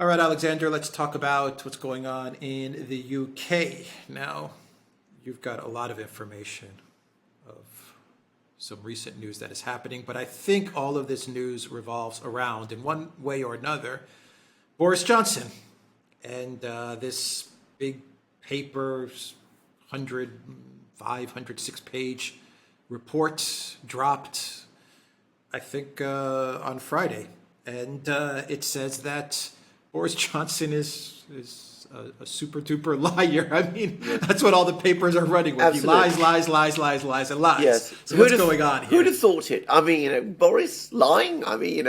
All right, Alexander, let's talk about what's going on in the UK. Now, you've got a lot of information of some recent news that is happening, but I think all of this news revolves around, in one way or another, Boris Johnson and this big paper, 506-page report dropped, I think, on Friday. And it says that Boris Johnson is a super duper liar. I mean, that's what all the papers are running with. Absolutely. He lies, and lies. Yes. So what's going on here? Who'd have thought it? I mean, Boris lying? I mean,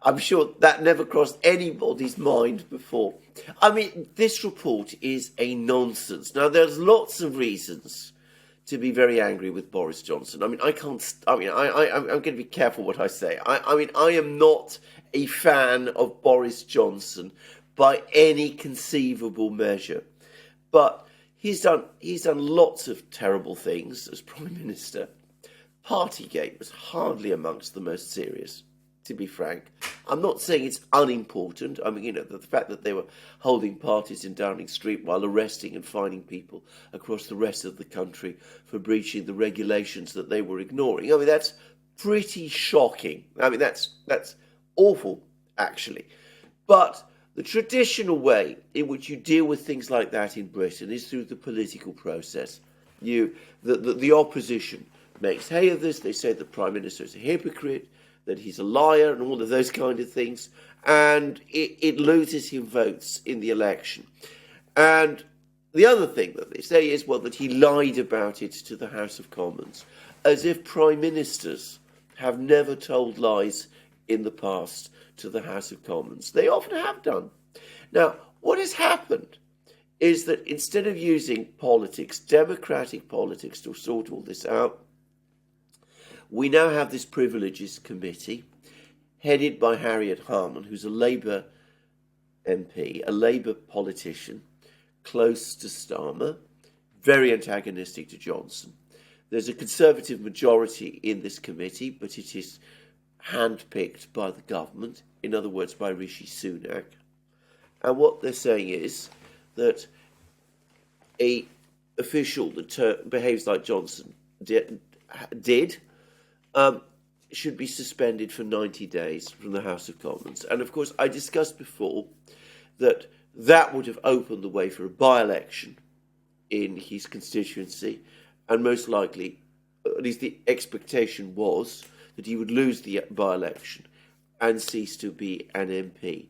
I'm sure that never crossed anybody's mind before. I mean, this report is a nonsense. Now, there's lots of reasons to be very angry with Boris Johnson. I mean, I'm going to be careful what I say. I am not a fan of Boris Johnson by any conceivable measure. But he's done lots of terrible things as Prime Minister. Partygate was hardly amongst the most serious, to be frank. I'm not saying it's unimportant. I mean, the fact that they were holding parties in Downing Street while arresting and fining people across the rest of the country for breaching the regulations that they were ignoring. I mean, that's pretty shocking. I mean, that's awful, actually. But the traditional way in which you deal with things like that in Britain is through the political process. The opposition makes hay of this. They say the Prime Minister is a hypocrite, that he's a liar and all of those kind of things. And it loses him votes in the election. And the other thing that they say is, well, that he lied about it to the House of Commons, as if Prime Ministers have never told lies in the past to the House of Commons. They often have done. Now, what has happened is that instead of using politics, democratic politics, to sort all this out, we now have this Privileges Committee headed by Harriet Harman, who's a Labour MP, a Labour politician, close to Starmer, very antagonistic to Johnson. There's a Conservative majority in this committee, but it is handpicked by the government, in other words, by Rishi Sunak. And what they're saying is that a official that behaves like Johnson did should be suspended for 90 days from the House of Commons. And of course, I discussed before that would have opened the way for a by-election in his constituency, and most likely, at least the expectation was, that he would lose the by-election and cease to be an MP.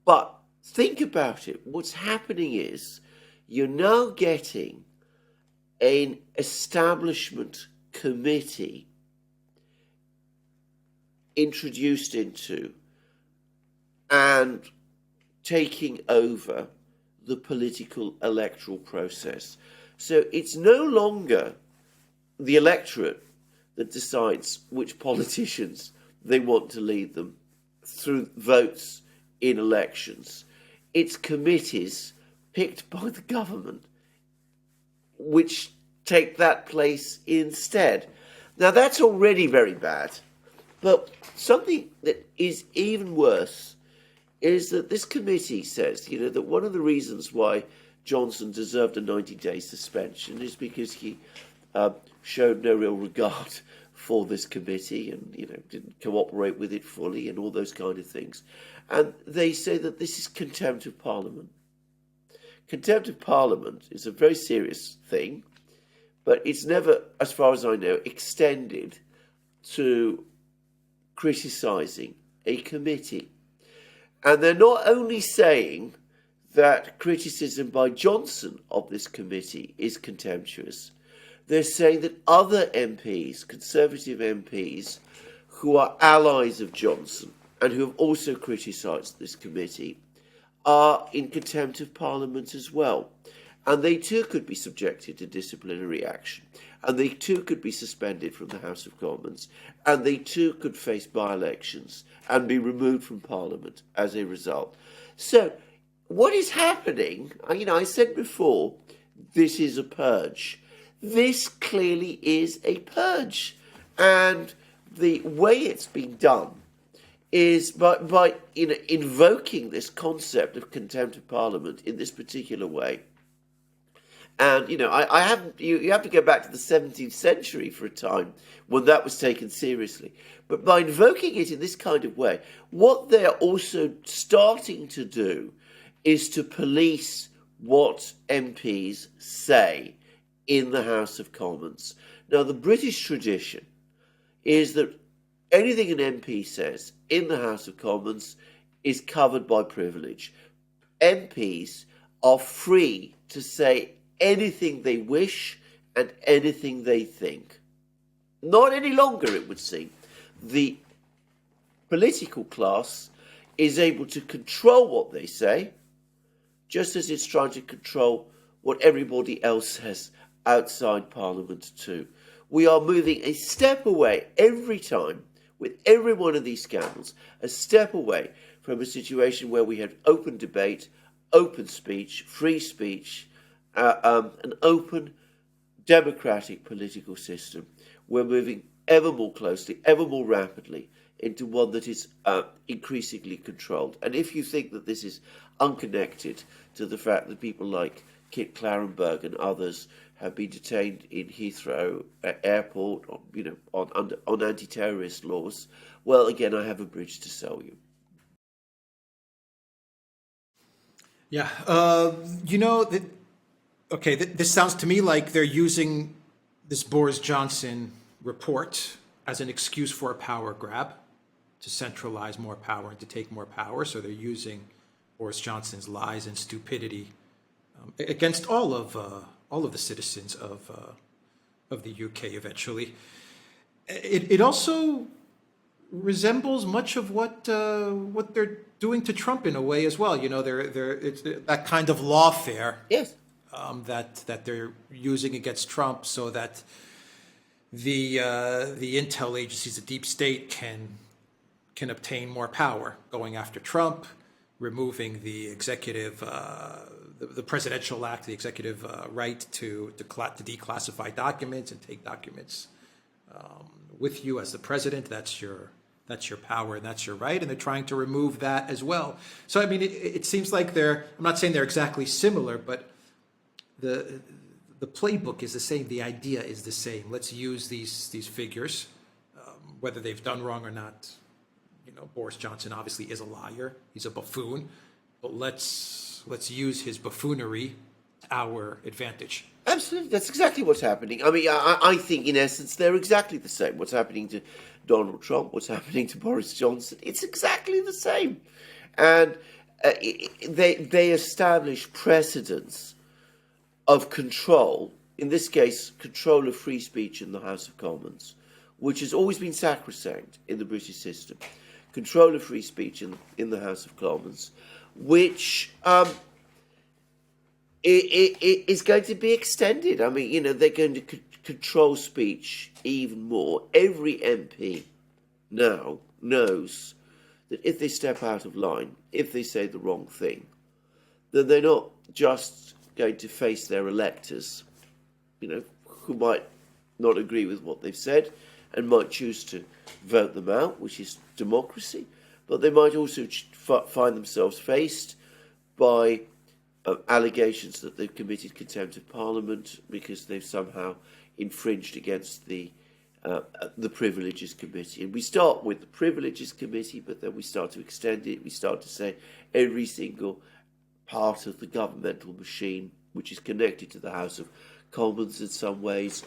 But think about it. What's happening is you're now getting an establishment committee introduced into and taking over the political electoral process. So it's no longer the electorate that decides which politicians they want to lead them through votes in elections. It's committees picked by the government which take that place instead. Now, that's already very bad. But something that is even worse is that this committee says, that one of the reasons why Johnson deserved a 90-day suspension is because he showed no real regard for this committee and, didn't cooperate with it fully and all those kind of things. And they say that this is contempt of Parliament. Contempt of Parliament is a very serious thing, but it's never, as far as I know, extended to criticising a committee. And they're not only saying that criticism by Johnson of this committee is contemptuous, they're saying that other MPs, Conservative MPs, who are allies of Johnson and who have also criticised this committee, are in contempt of Parliament as well. And they too could be subjected to disciplinary action. And they too could be suspended from the House of Commons. And they too could face by-elections and be removed from Parliament as a result. So what is happening, I said before, this is a purge. This clearly is a purge. And the way it's being done is by invoking this concept of contempt of Parliament in this particular way. And I haven't. You have to go back to the 17th century for a time when that was taken seriously. But by invoking it in this kind of way, what they're also starting to do is to police what MPs say in the House of Commons. Now, the British tradition is that anything an MP says in the House of Commons is covered by privilege. MPs are free to say anything they wish and anything they think. Not any longer, it would seem. The political class is able to control what they say, just as it's trying to control what everybody else says outside Parliament too. We are moving a step away every time, with every one of these scandals, a step away from a situation where we had open debate, open speech, free speech, an open democratic political system. We're moving ever more closely, ever more rapidly into one that is increasingly controlled. And if you think that this is unconnected to the fact that people like Kit Clarenberg and others have been detained in Heathrow Airport, on anti-terrorist laws, well, again, I have a bridge to sell you. Yeah, this sounds to me like they're using this Boris Johnson report as an excuse for a power grab, to centralize more power and to take more power. So they're using Boris Johnson's lies and stupidity against all of the citizens of the UK. Eventually, it also resembles much of what they're doing to Trump in a way as well. It's that kind of lawfare. Yes. That they're using against Trump, so that the intel agencies, the deep state, can obtain more power, going after Trump, removing the executive, the presidential act, the executive right to declassify documents and take documents with you as the president. That's your power and that's your right, and they're trying to remove that as well. So I mean, it seems like I'm not saying they're exactly similar, but the playbook is the same. The idea is the same. Let's use these figures, whether they've done wrong or not. Boris Johnson obviously is a liar. He's a buffoon, but let's use his buffoonery to our advantage. Absolutely, that's exactly what's happening. I mean, I think in essence they're exactly the same. What's happening to Donald Trump, what's happening to Boris Johnson, it's exactly the same. And they establish precedents of control, in this case, control of free speech in the House of Commons, which has always been sacrosanct in the British system. Control of free speech in the House of Commons, which is going to be extended. I mean, they're going to control speech even more. Every MP now knows that if they step out of line, if they say the wrong thing, then they're not just going to face their electors, who might not agree with what they've said and might choose to vote them out, which is democracy, but they might also find themselves faced by allegations that they've committed contempt of Parliament because they've somehow infringed against the Privileges Committee. And we start with the Privileges Committee, but then we start to extend it. We start to say every single part of the governmental machine which is connected to the House of Commons in some ways,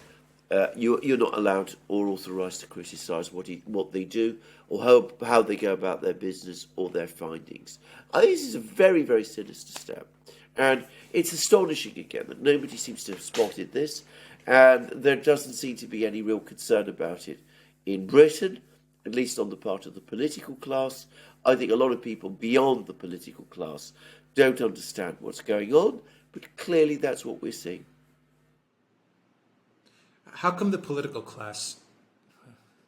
you're not allowed or authorised to criticise what they do or how they go about their business or their findings. I think this is a very, very sinister step. And it's astonishing again that nobody seems to have spotted this, and there doesn't seem to be any real concern about it in Britain, at least on the part of the political class. I think a lot of people beyond the political class don't understand what's going on, but clearly that's what we're seeing. How come the political class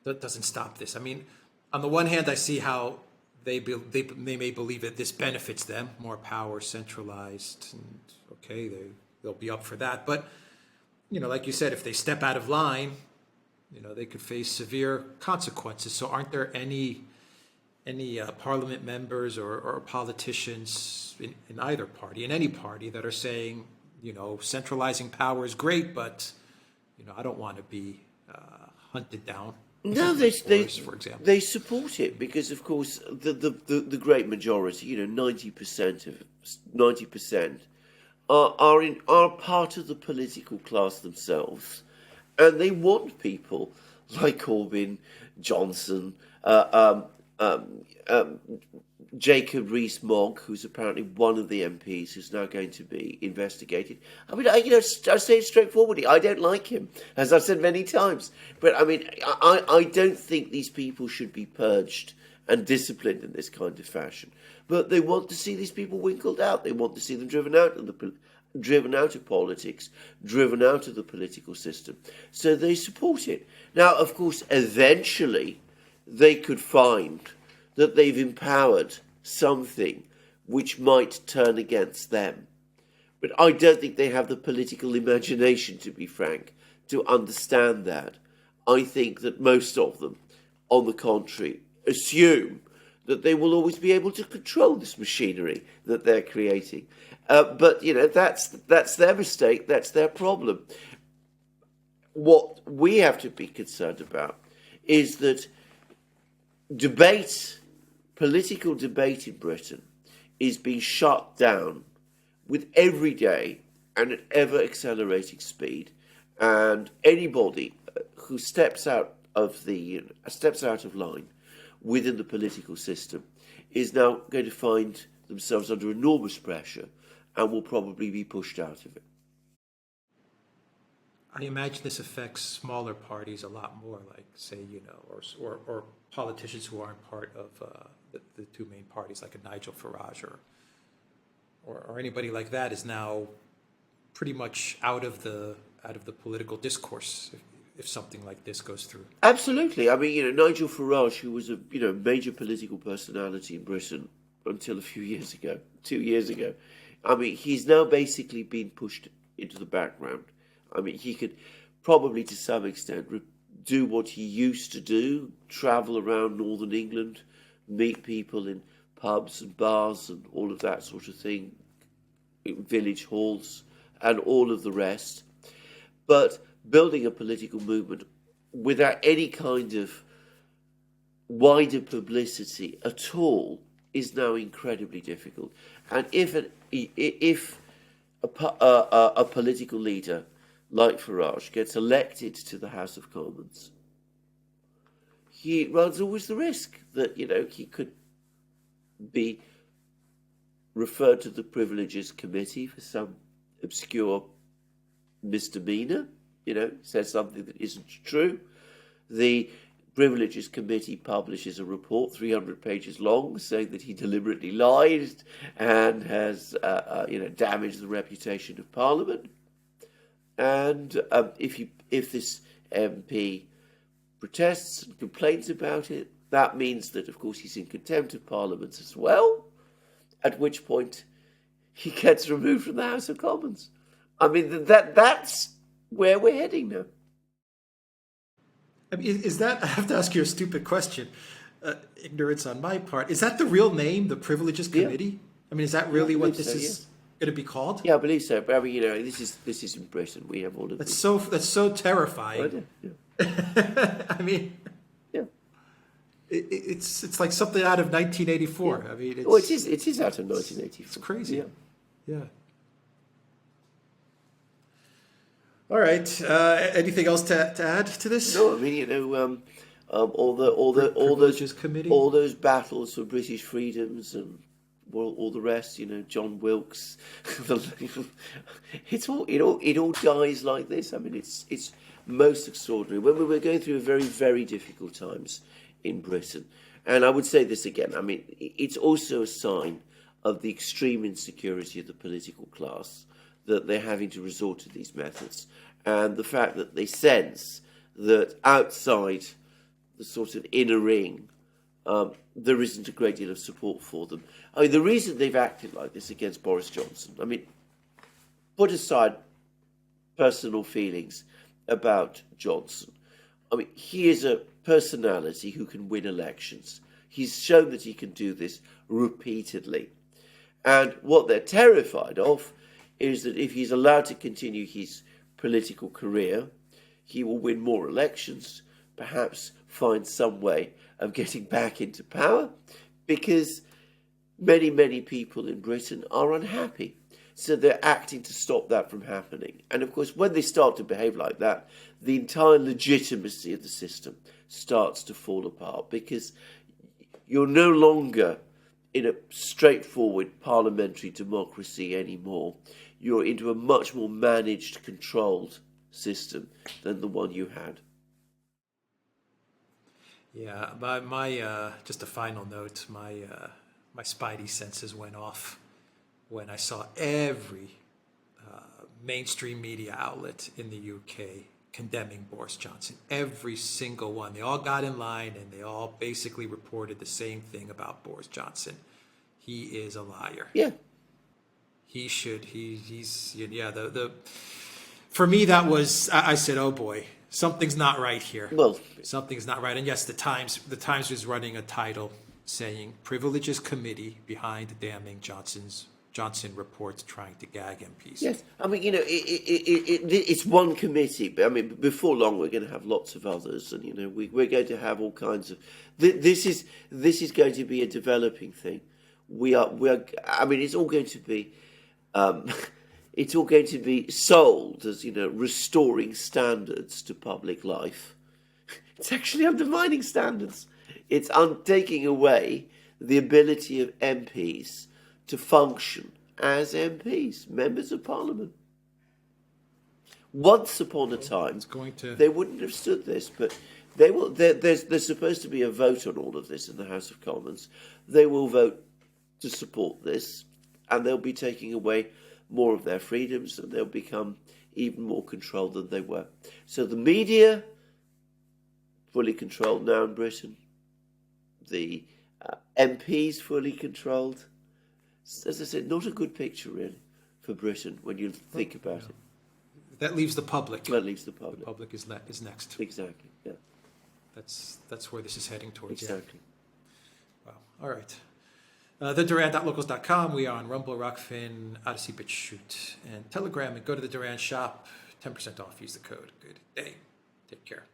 doesn't stop this? I mean, on the one hand, I see how they may believe that this benefits them, more power centralized, and okay, they'll be up for that. But, like you said, if they step out of line, they could face severe consequences. So aren't there any any parliament members or politicians in either party, in any party, that are saying, centralizing power is great, but, I don't want to be hunted down. No, Like Boris, for example. they support it because, of course, the great majority, 90% are part of the political class themselves, and they want people like Corbyn, Johnson, Jacob Rees-Mogg, who's apparently one of the MPs who's now going to be investigated. I mean, I say it straightforwardly. I don't like him, as I've said many times. But I mean, I don't think these people should be purged and disciplined in this kind of fashion. But they want to see these people winkled out. They want to see them driven out of politics, driven out of the political system. So they support it. Now, of course, eventually they could find that they've empowered something which might turn against them. But I don't think they have the political imagination, to be frank, to understand that. I think that most of them, on the contrary, assume that they will always be able to control this machinery that they're creating. But, that's their mistake, that's their problem. What we have to be concerned about is that political debate in Britain is being shut down with every day and at ever accelerating speed, and anybody who steps out of line within the political system is now going to find themselves under enormous pressure and will probably be pushed out of it. I imagine this affects smaller parties a lot more, like, say, or politicians who aren't part of the two main parties, like a Nigel Farage or anybody like that, is now pretty much out of the political discourse if something like this goes through. Absolutely. I mean, Nigel Farage, who was a major political personality in Britain until a few years ago, 2 years ago, I mean, he's now basically been pushed into the background. I mean, he could probably, to some extent, do what he used to do, travel around northern England, meet people in pubs and bars and all of that sort of thing, village halls and all of the rest. But building a political movement without any kind of wider publicity at all is now incredibly difficult. And if a political leader like Farage gets elected to the House of Commons, he runs always the risk that, he could be referred to the Privileges Committee for some obscure misdemeanor, says something that isn't true. The Privileges Committee publishes a report 300 pages long saying that he deliberately lied and has, damaged the reputation of Parliament. And if this MP protests and complains about it, that means that, of course, he's in contempt of Parliament as well, at which point he gets removed from the House of Commons. I mean, that's where we're heading now. I mean, is that, I have to ask you a stupid question, ignorance on my part, is that the real name, the Privileges Committee? Yeah. I mean, is that really what this is going to be called? Yeah, I believe so. But I mean, this is in Britain. We have all of this. That's so terrifying. Yeah. I mean, yeah, it's like something out of 1984. Yeah. I mean, it is out of 1984. It's crazy. Yeah. All right. Anything else to add to this? No, I mean, all those battles for British freedoms and all the rest. John Wilkes. It all dies like this. I mean, it's most extraordinary. When we were going through very, very difficult times in Britain, and I would say this again. I mean, it's also a sign of the extreme insecurity of the political class that they're having to resort to these methods, and the fact that they sense that outside the sort of inner ring, there isn't a great deal of support for them. I mean, the reason they've acted like this against Boris Johnson, I mean, put aside personal feelings about Johnson. I mean, he is a personality who can win elections. He's shown that he can do this repeatedly. And what they're terrified of is that if he's allowed to continue his political career, he will win more elections, perhaps find some way of getting back into power, because many, many people in Britain are unhappy. So they're acting to stop that from happening. And of course, when they start to behave like that, the entire legitimacy of the system starts to fall apart, because you're no longer in a straightforward parliamentary democracy anymore. You're into a much more managed, controlled system than the one you had. Yeah, my just a final note, my spidey senses went off when I saw every mainstream media outlet in the UK condemning Boris Johnson. Every single one. They all got in line and they all basically reported the same thing about Boris Johnson. He is a liar. Yeah. For me, that was, I said, oh boy, something's not right here. Well, something's not right. And yes, the Times was running a title saying Privileges Committee behind damning Johnson reports trying to gag MPs. yes. I mean, it's one committee, but I mean, before long we're going to have lots of others, and we're going to have all kinds of. This is going to be a developing thing. We are. I mean, it's all going to be. It's all going to be sold as restoring standards to public life. It's actually undermining standards. It's taking away the ability of MPs to function as MPs, members of Parliament. Once upon a time, they wouldn't have stood this, but they will. There's supposed to be a vote on all of this in the House of Commons. They will vote to support this, and they'll be taking away more of their freedoms, and they'll become even more controlled than they were. So the media, fully controlled now in Britain. The MPs fully controlled. As I said, not a good picture really for Britain when you think about it. That leaves the public. That leaves the public. The public is next. Exactly. Yeah. That's where this is heading towards. Exactly. Yeah. Wow. All right. TheDuran.locals.com. We are on Rumble, Rockfin, ODYSEE, BitChute, and Telegram. And go to the Duran shop. 10% off. Use the code. Good day. Take care.